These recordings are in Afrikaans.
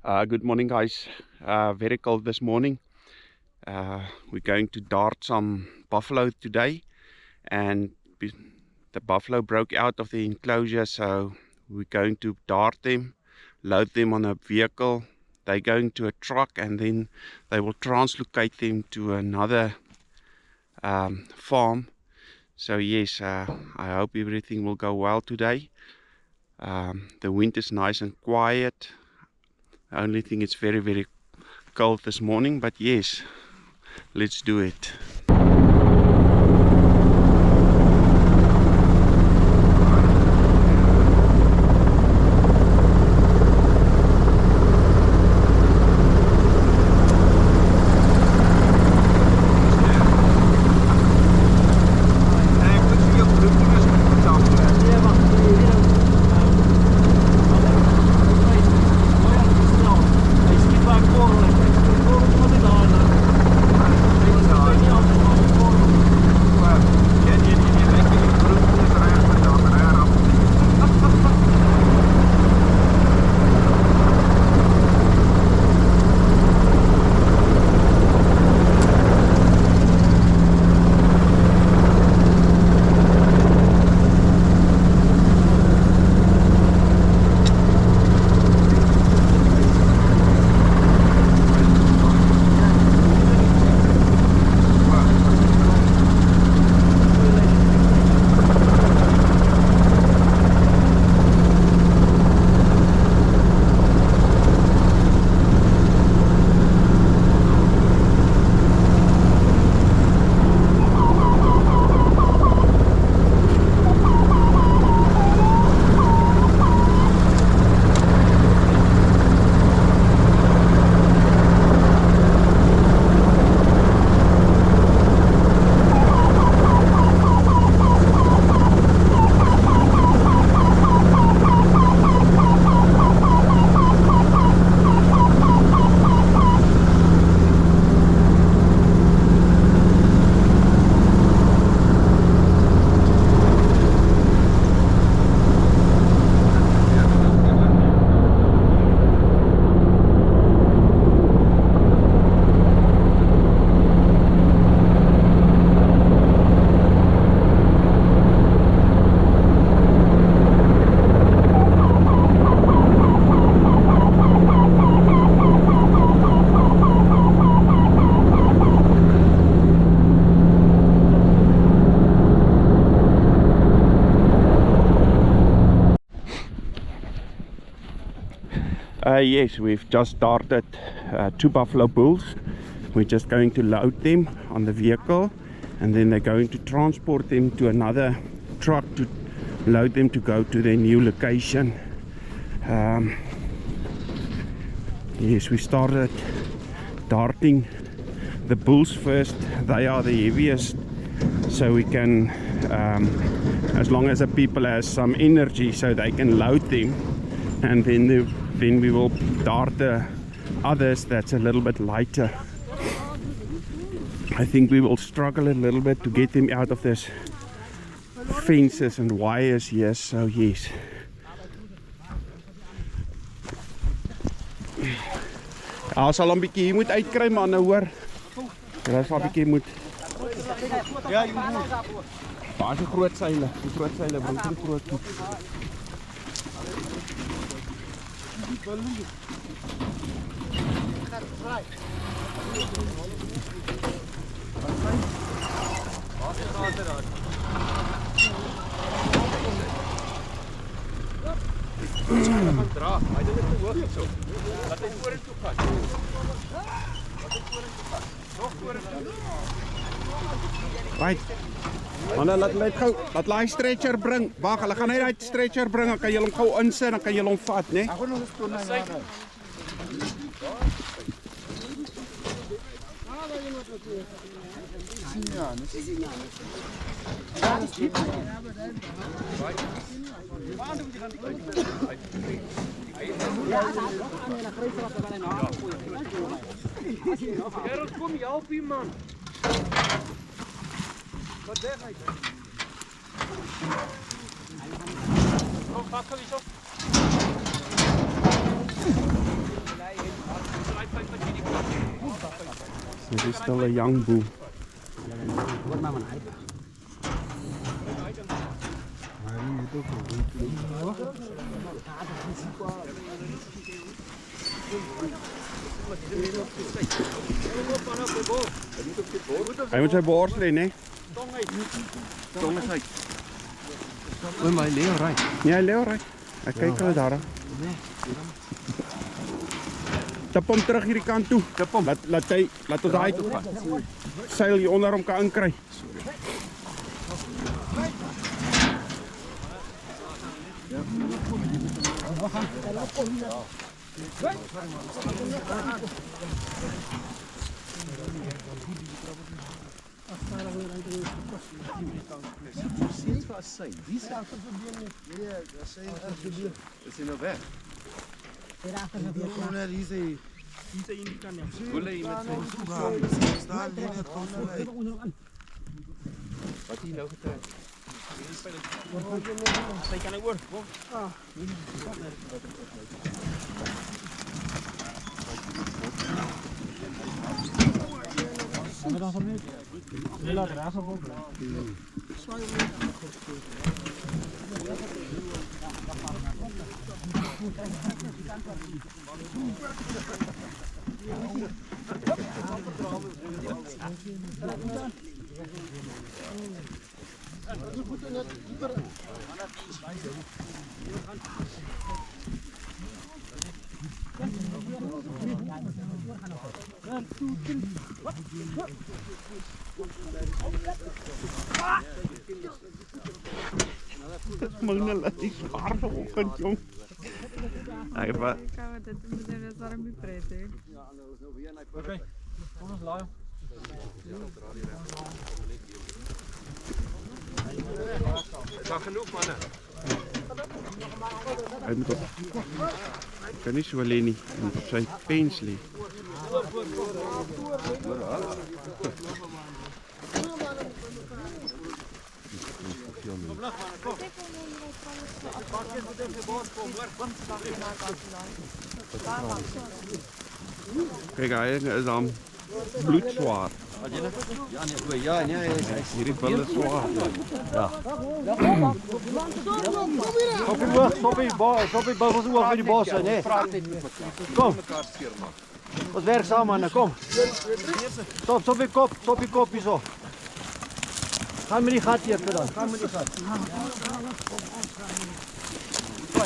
Good morning, guys. Very cold this morning. We're going to dart some buffalo today, and the buffalo broke out of the enclosure, so we're going to dart them, load them on a vehicle. They're going to a truck, and then they will translocate them to another farm. So yes, I hope everything will go well today. The wind is nice and quiet. The only thing, it's very, very cold this morning, but yes, let's do it. Yes, we've just darted 2 buffalo bulls. We're just going to load them on the vehicle, and then they're going to transport them to another truck to load them to go to their new location. Yes, we started darting the bulls first. They are the heaviest, so we can, as long as the people has some energy, so they can load them, and then we will dart the others that's a little bit lighter. I think we will struggle a little bit to get them out of this fences and wires here, so yes. Ons sal 'n bietjie hier moet uitkry, man, nou hoor. Daar sal 'n bietjie moet. Ja, jy moet. Daar is 'n groot seile. Die groot seile bring die groot toe. Right. Man, laat hy stretcher bring. Wag, hulle gaan net daai stretcher bring, dan kan jy hom gou insit, dan kan jy hom vat, né? Kom jy help hier, man. Wat weg hy? Kom, pak hom hier so. This is still a young bull. Wat maar mijn Hij moet zijn borst leen, hè? Tong is uit. Oei, maar Leo rijdt. Ja, Leo rijdt. Hij kijkt al daar. Tap hom terug hierdie kant toe. Tap hom. Laat ons daai seil hier onder hom kan inkry. Precies wat sy. Wie sê dat sy is hy nou weg? Boele hier met sy staan hier net gewoon. Wat hier nou getrek? Sy kan ek oor. Mona laat die zwaar vanochtend, jong. Hij va. Dit moet er dus warm bij prettig. Oké, kom eens live. Is daar genoeg manne? Hij moet op. Kan niet zo alleen niet. Hij moet op zijn peens liggen. Kijk, hij is dan bloedzwaar. Ja, Hierdie bil is zwaar. Stoppie, bubbels oor by die bos, nee. Kom. Ons werk saam, man, kom. Stoppie kop hierso. Gaan met die gat hier dan. Gaan met die gat.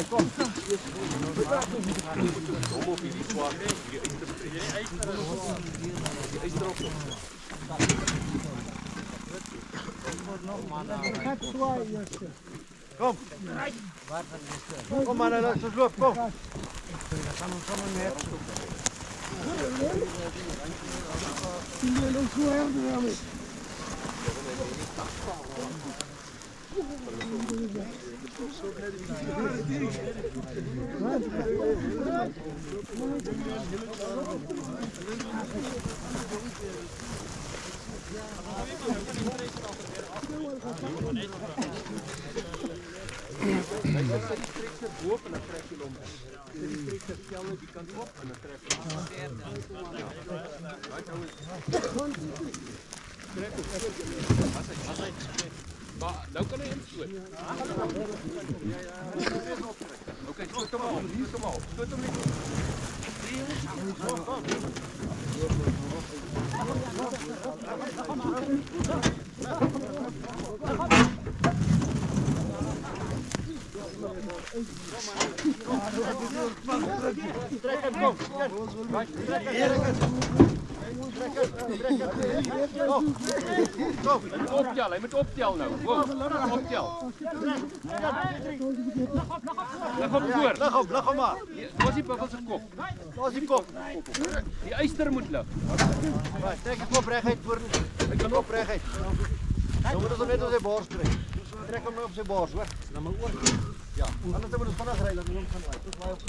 Kom. Kom op hierdie swaar. Die eister op. Kom. Kom man, laat ons loop, kom. Dan gaan ons samen met. Boop en dan trek jy hom. Die trekker skel die kant op en dan trek hy. Maar nou kan hy instoot. Okay, stoot hom al. Hier kom al. Stoot hom net. Trek hem, kom. Optel, hy moet optel nou. Optel. Lig hom voor. Lig hom maar. Waar is die bubbel se kop? Los die kop. Die eister moet lig. Trek die kop reguit voor. Hy kan op reguit. Dan moet ons net op sy bors trek. Trek hom op sy bors, hoor. Dan maar oor. Ja. Anders moet ons vinnig ry, dan moet ons gaan ry. Dit is baie op.